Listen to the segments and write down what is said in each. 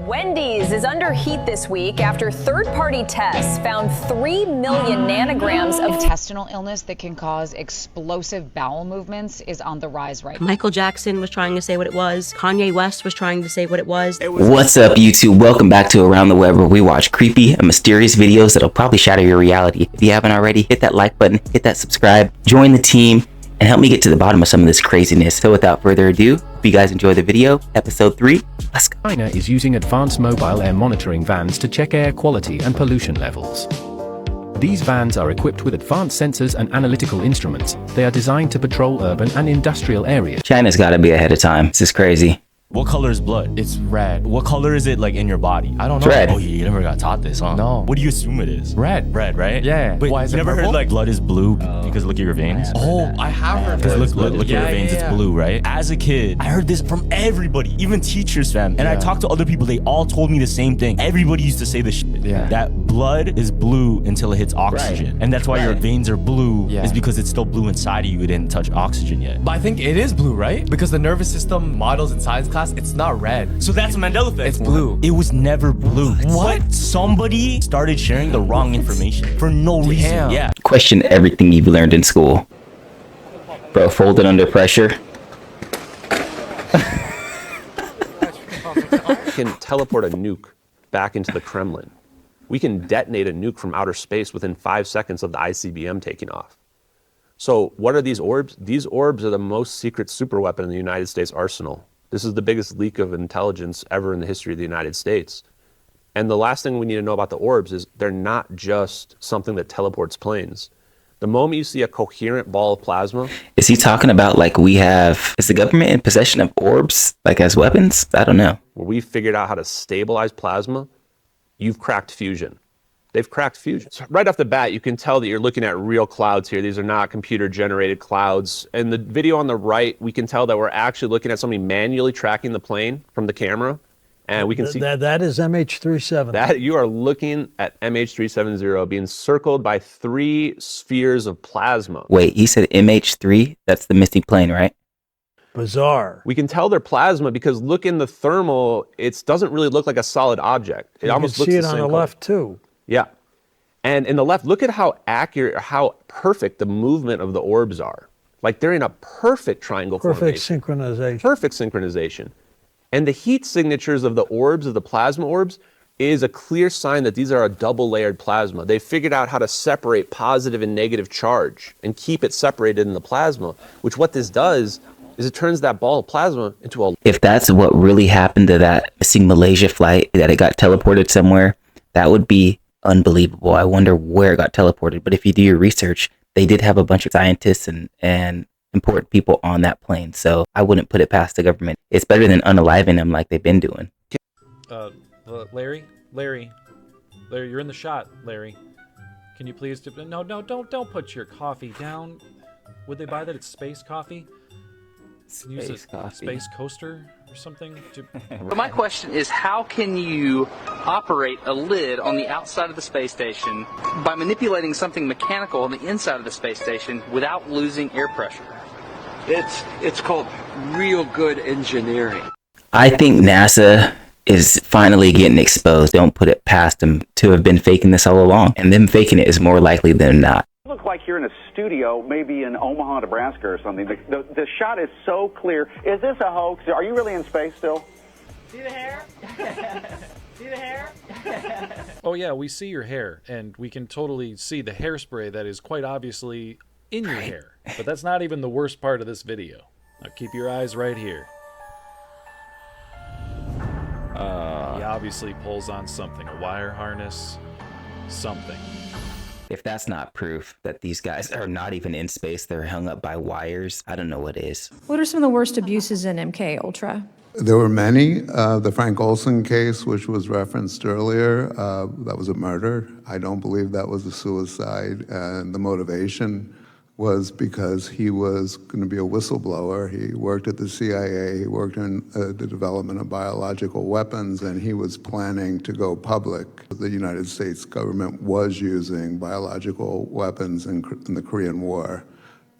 Wendy's is under heat this week after third-party tests found 3 million nanograms of intestinal illness that can cause explosive bowel movements is on the rise right now. Michael Jackson was trying to say what it was. Kanye West was trying to say what it was. What's up, YouTube? Welcome back to Around the Web, where we watch creepy and mysterious videos that'll probably shatter your reality. If you haven't already, hit that like button, hit that subscribe, join the team, and help me get to the bottom of some of this craziness. So without further ado, if you guys enjoy the video, episode 3, let's go. China is using advanced mobile air monitoring vans to check air quality and pollution levels. These vans are equipped with advanced sensors and analytical instruments. They are designed to patrol urban and industrial areas. China's gotta be ahead of time. This is crazy. What color is blood? It's red. What color is it like in your body? I don't know. It's red. Oh, you never got taught this, huh? No. What do you assume it is? Red. Red, right? Yeah. But Why is you it never purple? heard like blood is blue because look at your veins? Oh, I have heard Because that. look at your veins, it's blue, right? As a kid, I heard this from everybody, even teachers, fam. And I talked to other people, they all told me the same thing. Everybody used to say this shit. Yeah. That blood is blue until it hits oxygen. And that's why your veins are blue, is because it's still blue inside of you. It didn't touch oxygen yet. But I think it is blue, right? Because the nervous system models in science class, it's not red. So that's a Mandela effect. It's blue. It was never blue. What? Somebody started sharing the wrong information for no reason. Damn. Yeah. Question everything you've learned in school. Bro, folded under pressure. We can teleport a nuke back into the Kremlin. We can detonate a nuke from outer space within 5 seconds of the ICBM taking off. So what are these orbs? These orbs are the most secret superweapon in the United States arsenal. This is the biggest leak of intelligence ever in the history of the United States. And the last thing we need to know about the orbs is they're not just something that teleports planes. The moment you see a coherent ball of plasma... Is he talking about like is the government in possession of orbs like as weapons? I don't know. Where we figured out how to stabilize plasma, you've cracked fusion. They've cracked fusion. So right off the bat, you can tell that you're looking at real clouds here. These are not computer-generated clouds. In the video on the right, we can tell that we're actually looking at somebody manually tracking the plane from the camera. And we can see that is MH370. that you are looking at MH370 being circled by 3 spheres of plasma. Wait, he said MH3? That's the missing plane, right? Bizarre. We can tell they're plasma because look in the thermal, it doesn't really look like a solid object. It almost looks see the it same on the color. left too. Yeah. And in the left, look at how accurate, how perfect the movement of the orbs are. Like they're in a perfect triangle Perfect formation. synchronization. Perfect synchronization. And the heat signatures of the orbs, of the plasma orbs, is a clear sign that these are a double layered plasma. They figured out how to separate positive and negative charge and keep it separated in the plasma, which what this does is it turns that ball of plasma into a... If that's what really happened to that missing Malaysia flight, that it got teleported somewhere, that would be unbelievable. I wonder where it got teleported. But if you do your research, they did have a bunch of scientists and important people on that plane. So I wouldn't put it past the government. It's better than unaliving them like they've been doing. Larry, you're in the shot, Larry. Can you please no, don't put your coffee down. Would they buy that it's space coffee? Can you use a space coaster or something? But my question is, how can you operate a lid on the outside of the space station by manipulating something mechanical on the inside of the space station without losing air pressure? It's called real good engineering. I think NASA is finally getting exposed. Don't put it past them to have been faking this all along. And them faking it is more likely than not. Look like you're in a studio, maybe in Omaha, Nebraska or something. The shot is so clear. Is this a hoax? Are you really in space still? See the hair? See the hair? Oh yeah, we see your hair, and we can totally see the hairspray that is quite obviously in your hair. But that's not even the worst part of this video. Now keep your eyes right here. He obviously pulls on something, a wire harness, something. If that's not proof that these guys are not even in space, they're hung up by wires, I don't know what is. What are some of the worst abuses in MK Ultra? There were many. The Frank Olson case, which was referenced earlier, that was a murder. I don't believe that was a suicide. And the motivation was because he was going to be a whistleblower. He worked at the CIA, he worked in the development of biological weapons, and he was planning to go public. The United States government was using biological weapons in the Korean War.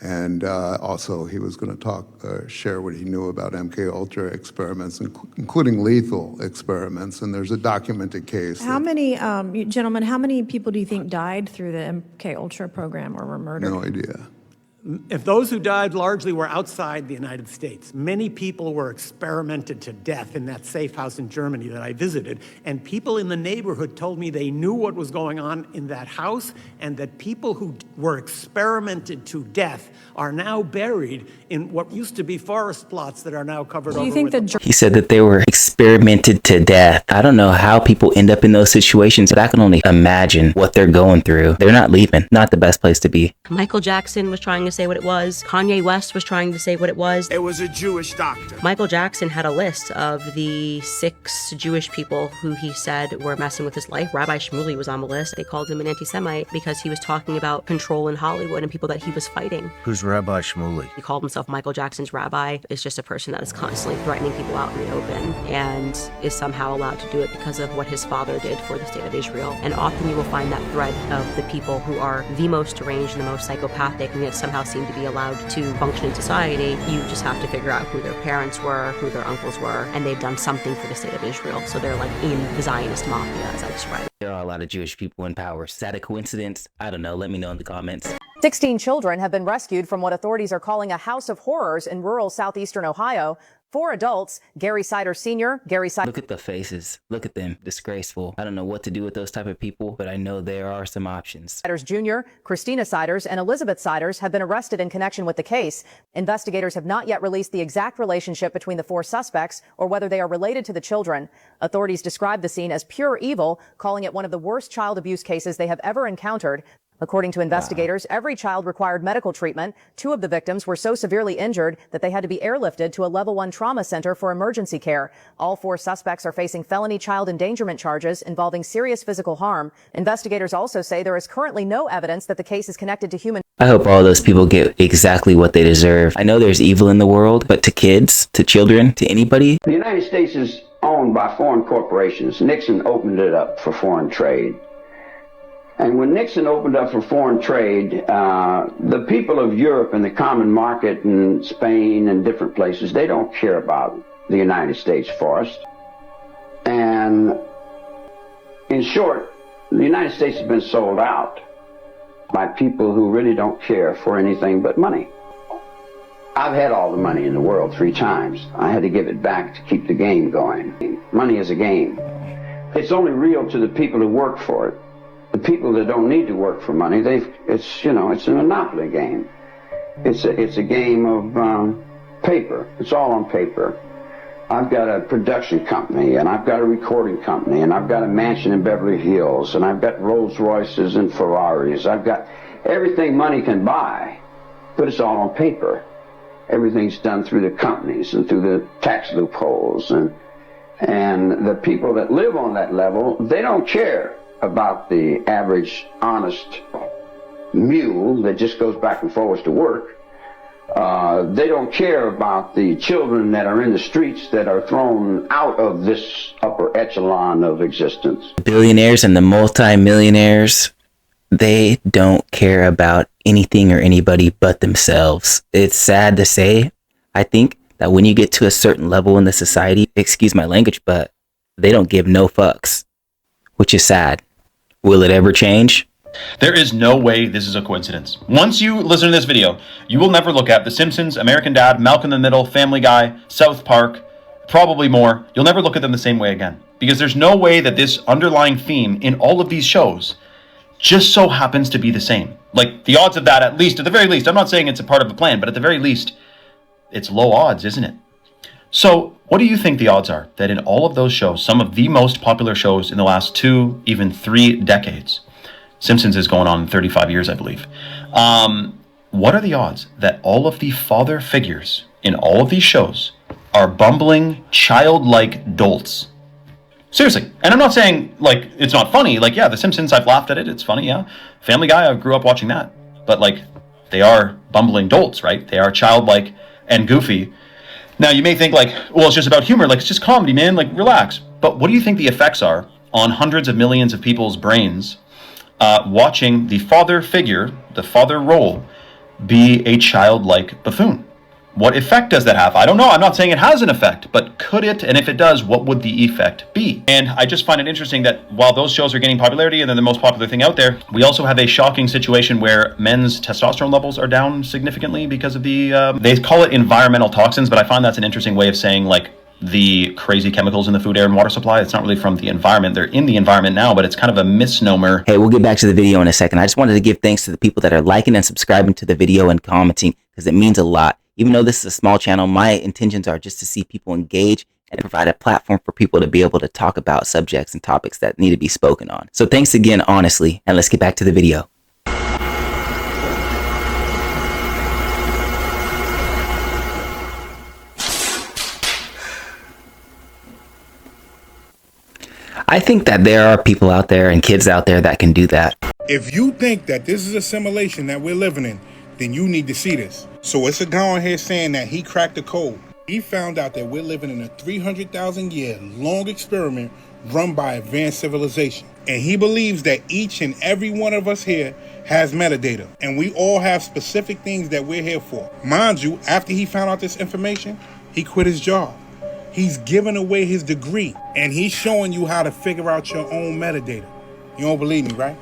And also, he was going to share what he knew about MK Ultra experiments, including lethal experiments. And there's a documented case. How many, gentlemen, how many people do you think died through the MK Ultra program or were murdered? No idea. If those who died largely were outside the United States, many people were experimented to death in that safe house in Germany that I visited, and people in the neighborhood told me they knew what was going on in that house, and that people who were experimented to death are now buried in what used to be forest plots that are now covered over with. He said that they were experimented to death. I don't know how people end up in those situations, but I can only imagine what they're going through. They're not leaving. Not the best place to be. Michael Jackson was trying to say what it was. Kanye West was trying to say what it was. It was a Jewish doctor. Michael Jackson had a list of the 6 Jewish people who he said were messing with his life. Rabbi Shmuley was on the list. They called him an anti-Semite because he was talking about control in Hollywood and people that he was fighting. Who's Rabbi Shmuley? He called himself Michael Jackson's rabbi. Is just a person that is constantly threatening people out in the open and is somehow allowed to do it because of what his father did for the state of Israel. And often you will find that thread of the people who are the most deranged and the most psychopathic and yet somehow seem to be allowed to function in society. You just have to figure out who their parents were, who their uncles were, and they've done something for the state of Israel. So they're like in the Zionist mafia, as I describe it. There are a lot of Jewish people in power. Is that a coincidence? I don't know. Let me know in the comments. 16 children have been rescued from what authorities are calling a house of horrors in rural southeastern Ohio. 4 adults, Gary Siders Sr., Gary Siders... Look at the faces. Look at them. Disgraceful. I don't know what to do with those type of people, but I know there are some options. Siders Jr., Christina Siders, and Elizabeth Siders have been arrested in connection with the case. Investigators have not yet released the exact relationship between the 4 suspects or whether they are related to the children. Authorities describe the scene as pure evil, calling it one of the worst child abuse cases they have ever encountered. According to investigators, every child required medical treatment. 2 of the victims were so severely injured that they had to be airlifted to a level 1 trauma center for emergency care. All 4 suspects are facing felony child endangerment charges involving serious physical harm. Investigators also say there is currently no evidence that the case is connected to human. I hope all those people get exactly what they deserve. I know there's evil in the world, but to kids, to children, to anybody. The United States is owned by foreign corporations. Nixon opened it up for foreign trade. And when Nixon opened up for foreign trade, the people of Europe and the common market and Spain and different places, they don't care about the United States forest. And in short, the United States has been sold out by people who really don't care for anything but money. I've had all the money in the world 3 times. I had to give it back to keep the game going. Money is a game. It's only real to the people who work for it. The people that don't need to work for money, it's a monopoly game. It's a game of paper. It's all on paper. I've got a production company, and I've got a recording company, and I've got a mansion in Beverly Hills, and I've got Rolls Royces and Ferraris. I've got everything money can buy, but it's all on paper. Everything's done through the companies and through the tax loopholes, and the people that live on that level, they don't care about the average honest mule that just goes back and forwards to work. They don't care about the children that are in the streets that are thrown out of this upper echelon of existence. Billionaires and the multi-millionaires, they don't care about anything or anybody but themselves. It's sad to say. I think that when you get to a certain level in the society, excuse my language, but they don't give no fucks, which is sad. Will it ever change? There is no way this is a coincidence. Once you listen to this video, you will never look at The Simpsons, American Dad, Malcolm in the Middle, Family Guy, South Park, probably more. You'll never look at them the same way again. Because there's no way that this underlying theme in all of these shows just so happens to be the same. Like, the odds of that, at the very least, I'm not saying it's a part of a plan, but at the very least, it's low odds, isn't it? So, what do you think the odds are that in all of those shows, some of the most popular shows in the last 2, even 3 decades, Simpsons is going on 35 years, I believe. What are the odds that all of the father figures in all of these shows are bumbling, childlike dolts? Seriously. And I'm not saying, like, it's not funny. Like, yeah, The Simpsons, I've laughed at it. It's funny, yeah. Family Guy, I grew up watching that. But, like, they are bumbling dolts, right? They are childlike and goofy. Now, you may think, like, well, it's just about humor. Like, it's just comedy, man. Like, relax. But what do you think the effects are on hundreds of millions of people's brains watching the father figure, the father role, be a childlike buffoon? What effect does that have? I don't know. I'm not saying it has an effect, but could it? And if it does, what would the effect be? And I just find it interesting that while those shows are gaining popularity and they're the most popular thing out there, we also have a shocking situation where men's testosterone levels are down significantly because of the, they call it environmental toxins, but I find that's an interesting way of saying like the crazy chemicals in the food, air, and water supply. It's not really from the environment. They're in the environment now, but it's kind of a misnomer. Hey, we'll get back to the video in a second. I just wanted to give thanks to the people that are liking and subscribing to the video and commenting because it means a lot. Even though this is a small channel, my intentions are just to see people engage and provide a platform for people to be able to talk about subjects and topics that need to be spoken on. So thanks again, honestly, and let's get back to the video. I think that there are people out there and kids out there that can do that. If you think that this is a simulation that we're living in, then you need to see this. So it's a guy on here saying that he cracked the code. He found out that we're living in a 300,000 year long experiment run by advanced civilization. And he believes that each and every one of us here has metadata. And we all have specific things that we're here for. Mind you, after he found out this information, he quit his job. He's giving away his degree. And he's showing you how to figure out your own metadata. You don't believe me, right?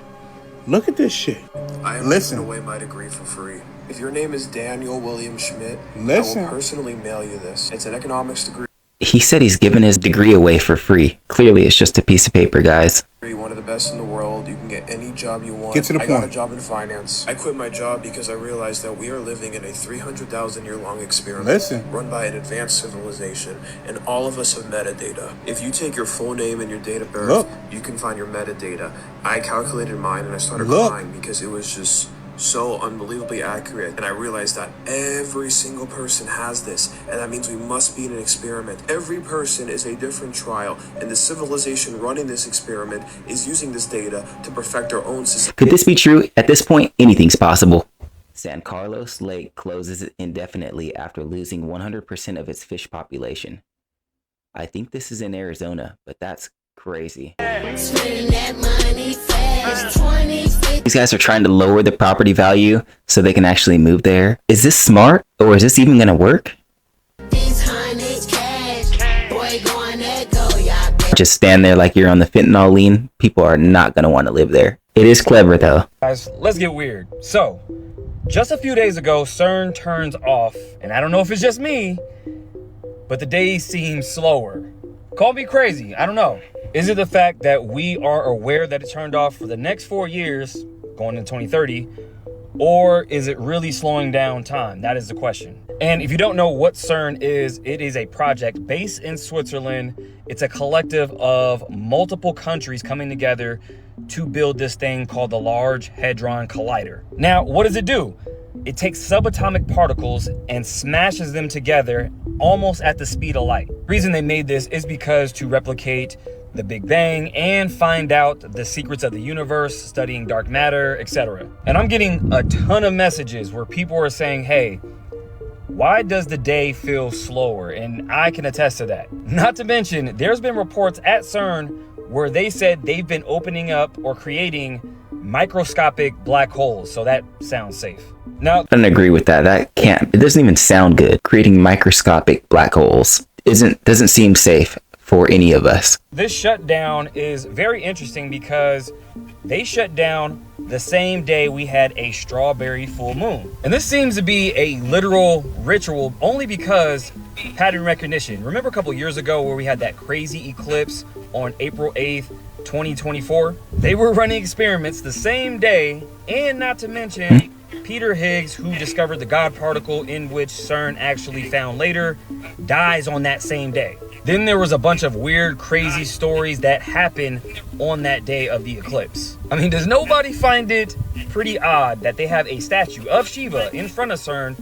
Look at this shit. I am giving away my degree for free. If your name is Daniel William Schmidt, I will personally mail you this. It's an economics degree. He said he's giving his degree away for free. Clearly, it's just a piece of paper, guys. One of the best in the world. You can get any job you want. Get to the I point. got a job in finance. I quit my job because I realized that we are living in a 300,000 year long experiment run by an advanced civilization, and all of us have metadata. If you take your full name and your date of birth, you can find your metadata. I calculated mine and I started crying because it was just so unbelievably accurate, and I realized that every single person has this, and that means we must be in an experiment. Every person is a different trial, and the civilization running this experiment is using this data to perfect their own system. Could this be true? At this point, anything's possible. San Carlos Lake closes indefinitely after losing 100% of its fish population. I think this is in Arizona, but that's crazy. These guys are trying to lower the property value so they can actually move there. Is this smart, or is this even gonna work? Just stand there like you're on the fentanyl lean. People are not gonna want to live there. It is clever though. Guys, let's get weird. So, just a few days ago, CERN turns off, and I don't know if it's just me, but the days seem slower. Call me crazy, I don't know. Is it the fact that we are aware that it turned off for the next 4 years, going into 2030, or is it really slowing down time? That is the question. And if you don't know what CERN is, it is a project based in Switzerland. It's a collective of multiple countries coming together to build this thing called the Large Hadron Collider. Now, what does it do? It takes subatomic particles and smashes them together almost at the speed of light. The reason they made this is because to replicate the Big Bang and find out the secrets of the universe, studying dark matter, etc. And I'm getting a ton of messages where people are saying, hey, why does the day feel slower? And I can attest to that. Not to mention, there's been reports at CERN where they said they've been opening up or creating microscopic black holes. So that sounds safe. Now, I don't agree with that. It doesn't even sound good. Creating microscopic black holes doesn't seem safe for any of us. This shutdown is very interesting because they shut down the same day we had a strawberry full moon. And this seems to be a literal ritual only because pattern recognition. Remember a couple years ago where we had that crazy eclipse on April 8th, 2024? They were running experiments the same day, and not to mention Peter Higgs, who discovered the God particle in which CERN actually found later, dies on that same day. Then there was a bunch of weird, crazy stories that happened on that day of the eclipse. I mean, does nobody find it pretty odd that they have a statue of Shiva in front of CERN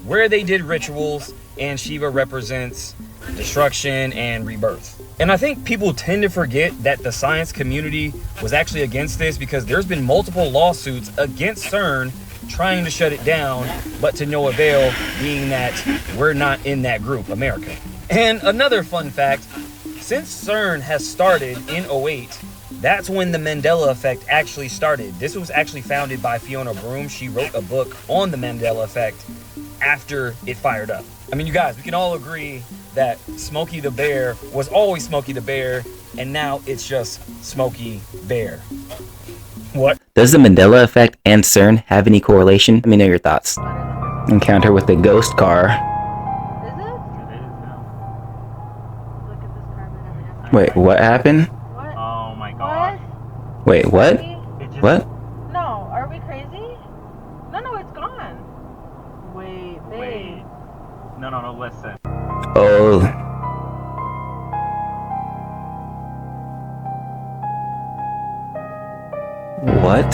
where they did rituals and Shiva represents destruction and rebirth? And I think people tend to forget that the science community was actually against this because there's been multiple lawsuits against CERN trying to shut it down, but to no avail, being that we're not in that group, America. And another fun fact, since CERN has started in 2008, That's when the Mandela effect actually started. This was actually founded by Fiona Broom. She wrote a book on the Mandela effect after it fired up. I mean, you guys, we can all agree that Smokey the Bear was always Smokey the Bear, and now it's just Smokey Bear. What? Does the Mandela effect and CERN have any correlation? Let me know your thoughts. Encounter with the ghost car. Wait, what happened? Oh my god. Wait, what? What? No, are we crazy? No, it's gone. Wait, babe. No, listen. Oh. What?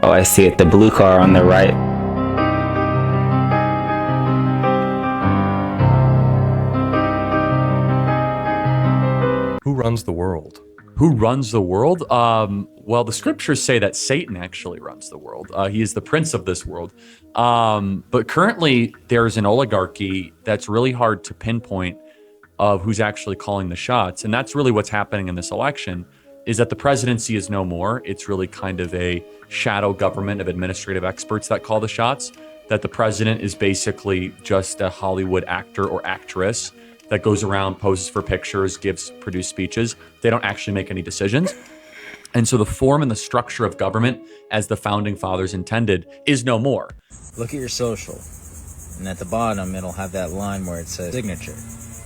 Oh, I see it. The blue car on the right. Who runs the world? Who runs the world? Well, the scriptures say that Satan actually runs the world. He is the prince of this world. But currently, there's an oligarchy that's really hard to pinpoint of who's actually calling the shots. And that's really what's happening in this election, is that the presidency is no more. It's really kind of a shadow government of administrative experts that call the shots, that the president is basically just a Hollywood actor or actress that goes around, poses for pictures, produce speeches. They don't actually make any decisions. And so the form and the structure of government, as the founding fathers intended, is no more. Look at your social, and at the bottom it'll have that line where it says signature.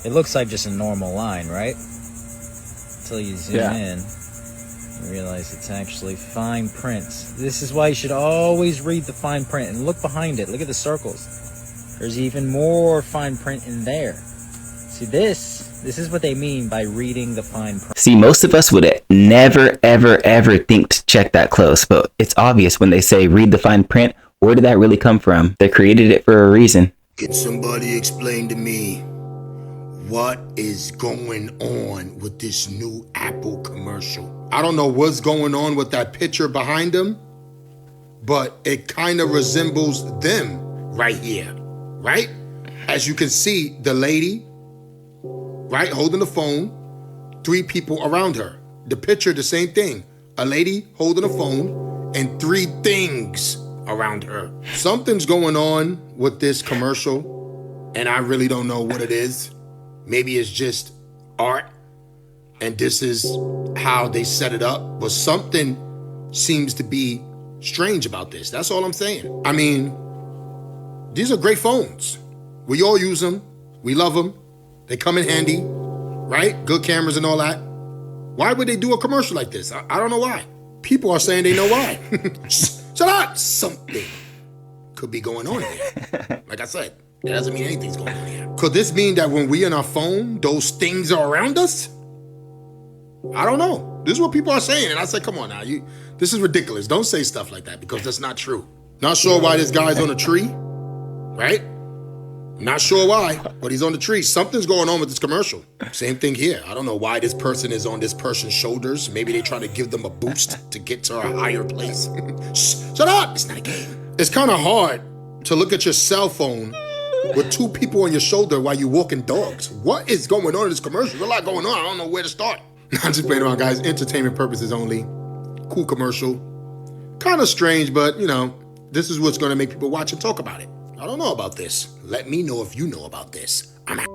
It looks like just a normal line, right? Until you zoom in, you realize it's actually fine print. This is why you should always read the fine print and look behind it. Look at the circles. There's even more fine print in there. See, this is what they mean by reading the fine print. See, most of us would never, ever think to check that close, but it's obvious when they say read the fine print. Where did that really come from? They created it for a reason. Can somebody explain to me what is going on with this new Apple commercial? I don't know what's going on with that picture behind them, but it kind of resembles them right here, right? As you can see, the lady, right, holding the phone, 3 people around her. The picture, the same thing. A lady holding a phone and 3 things around her. Something's going on with this commercial, and I really don't know what it is. Maybe it's just art, and this is how they set it up, but something seems to be strange about this. That's all I'm saying. I mean, these are great phones. We all use them. We love them. They come in handy, right? Good cameras and all that. Why would they do a commercial like this? I don't know why. People are saying they know why. Shut up! Something could be going on here. Like I said, that doesn't mean anything's going on here. Could this mean that when we on our phone, those things are around us? I don't know. This is what people are saying. And I said, come on now. This is ridiculous. Don't say stuff like that because that's not true. Not sure why this guy's on a tree, right? Not sure why, but he's on the tree. Something's going on with this commercial. Same thing here. I don't know why this person is on this person's shoulders. Maybe they try to give them a boost to get to a higher place. Shut up! It's not a game. It's kind of hard to look at your cell phone with 2 people on your shoulder while you're walking dogs. What is going on in this commercial? There's a lot going on. I don't know where to start. I'm just playing around, guys. Entertainment purposes only. Cool commercial. Kind of strange, but, this is what's going to make people watch and talk about it. I don't know about this. Let me know if you know about this. I'm out.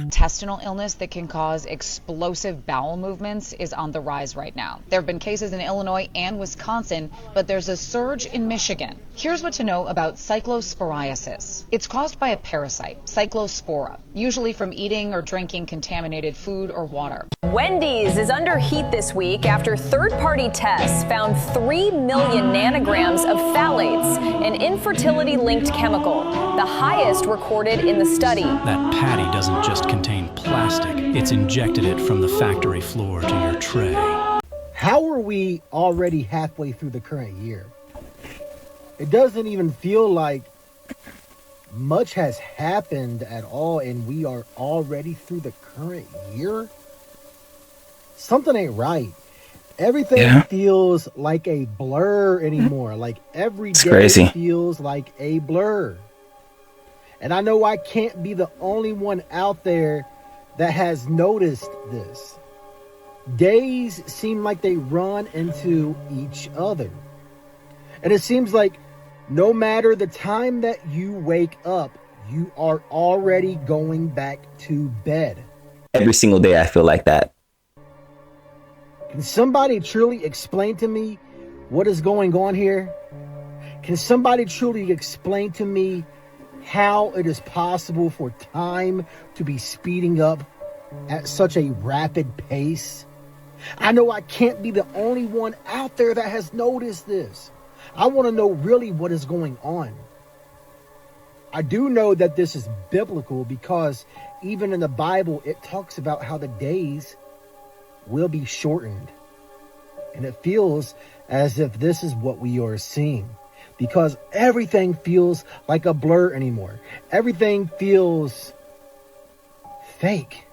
Intestinal illness that can cause explosive bowel movements is on the rise right now. There have been cases in Illinois and Wisconsin, but there's a surge in Michigan. Here's what to know about cyclosporiasis. It's caused by a parasite, Cyclospora, usually from eating or drinking contaminated food or water. Wendy's is under heat this week after third-party tests found 3 million nanograms of phthalates, an infertility-linked chemical, the highest recorded in the study. That patty doesn't just contain plastic. It's injected it from the factory floor to your tray. How are we already halfway through the current year? It doesn't even feel like much has happened at all, and we are already through the current year? Something ain't right. Everything feels like a blur anymore. Like every day crazy. feels like a blur. And I know I can't be the only one out there that has noticed this. Days seem like they run into each other. And it seems like no matter the time that you wake up, you are already going back to bed. Every single day I feel like that. Can somebody truly explain to me what is going on here? Can somebody truly explain to me how it is possible for time to be speeding up at such a rapid pace? I know I can't be the only one out there that has noticed this. I want to know really what is going on. I do know that this is biblical because even in the Bible, it talks about how the days will be shortened. And it feels as if this is what we are seeing because everything feels like a blur anymore. Everything feels fake.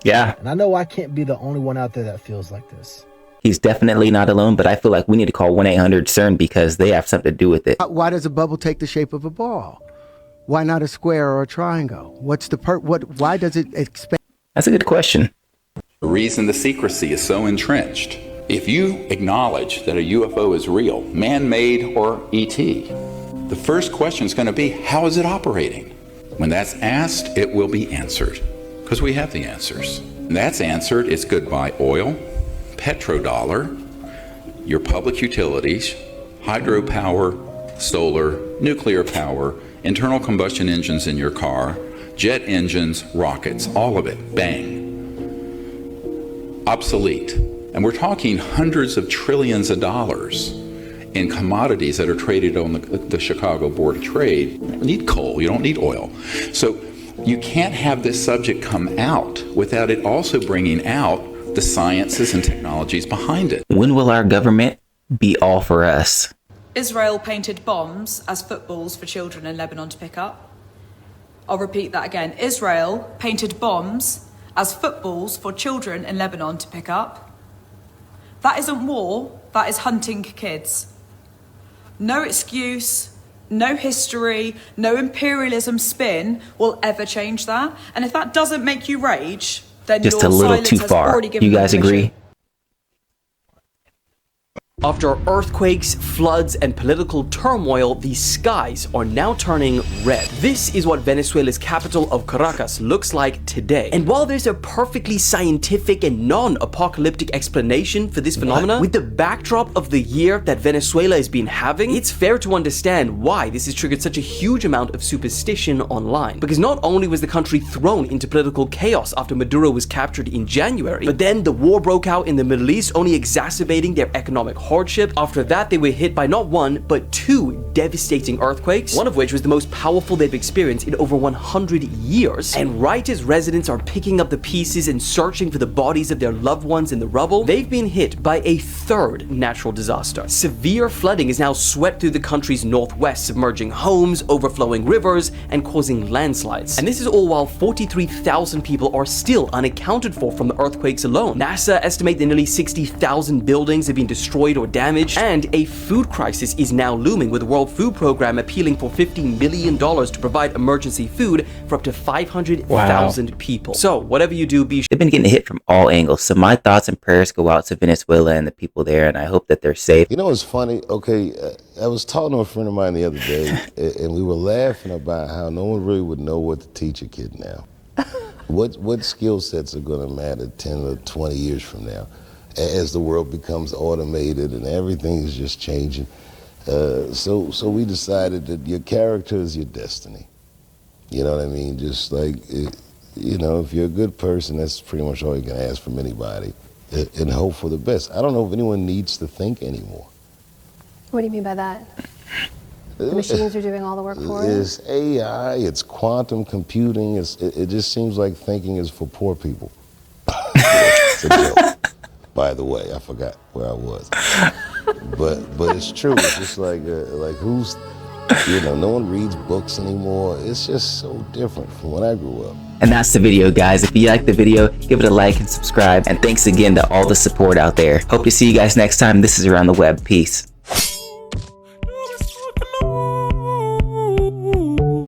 Yeah. And I know I can't be the only one out there that feels like this. He's definitely not alone, but I feel like we need to call 1-800-CERN because they have something to do with it. Why does a bubble take the shape of a ball? Why not a square or a triangle? What's the why does it expand? That's a good question. The reason the secrecy is so entrenched, if you acknowledge that a UFO is real, man-made or E.T., the first question is going to be, how is it operating? When that's asked, it will be answered, because we have the answers. And that's answered, it's goodbye oil, petrodollar, your public utilities, hydropower, solar, nuclear power, internal combustion engines in your car, jet engines, rockets, all of it, bang. Obsolete. And we're talking hundreds of trillions of dollars in commodities that are traded on the Chicago Board of Trade. You don't need coal, you don't need oil. So you can't have this subject come out without it also bringing out the sciences and technologies behind it. When will our government be all for us? Israel painted bombs as footballs for children in Lebanon to pick up. I'll repeat that again. Israel painted bombs as footballs for children in Lebanon to pick up. That isn't war, that is hunting kids. No excuse, no history, no imperialism spin will ever change that. And if that doesn't make you rage, then Just your a little silence too has far. already given You guys permission. agree? After earthquakes, floods, and political turmoil, the skies are now turning red. This is what Venezuela's capital of Caracas looks like today. And while there's a perfectly scientific and non-apocalyptic explanation for this phenomenon, with the backdrop of the year that Venezuela has been having, it's fair to understand why this has triggered such a huge amount of superstition online. Because not only was the country thrown into political chaos after Maduro was captured in January, but then the war broke out in the Middle East, only exacerbating their economic hardship. After that, they were hit by not one, but two devastating earthquakes, one of which was the most powerful they've experienced in over 100 years. And right as residents are picking up the pieces and searching for the bodies of their loved ones in the rubble, they've been hit by a third natural disaster. Severe flooding has now swept through the country's northwest, submerging homes, overflowing rivers, and causing landslides. And this is all while 43,000 people are still unaccounted for from the earthquakes alone. NASA estimate that nearly 60,000 buildings have been destroyed or damaged, and a food crisis is now looming, with the World Food Program appealing for $50 million to provide emergency food for up to 500,000 people. So whatever you do, be They've been getting hit from all angles. So my thoughts and prayers go out to Venezuela and the people there, and I hope that they're safe. You know what's funny? Okay, I was talking to a friend of mine the other day, and we were laughing about how no one really would know what to teach a kid now. What skill sets are going to matter 10 or 20 years from now, as the world becomes automated and everything is just changing. So we decided that your character is your destiny. You know what I mean? Just like, you know, if you're a good person, that's pretty much all you can ask from anybody, and hope for the best. I don't know if anyone needs to think anymore. What do you mean by that? The machines are doing all the work for you? It's AI, it's quantum computing, it just seems like thinking is for poor people. It's a joke. By the way, I forgot where I was. But it's true. It's just like who's You know, no one reads books anymore. It's just so different from when I grew up. And that's the video, guys. If you liked the video, give it a like and subscribe. And thanks again to all the support out there. Hope to see you guys next time. This is Around the Web. Peace.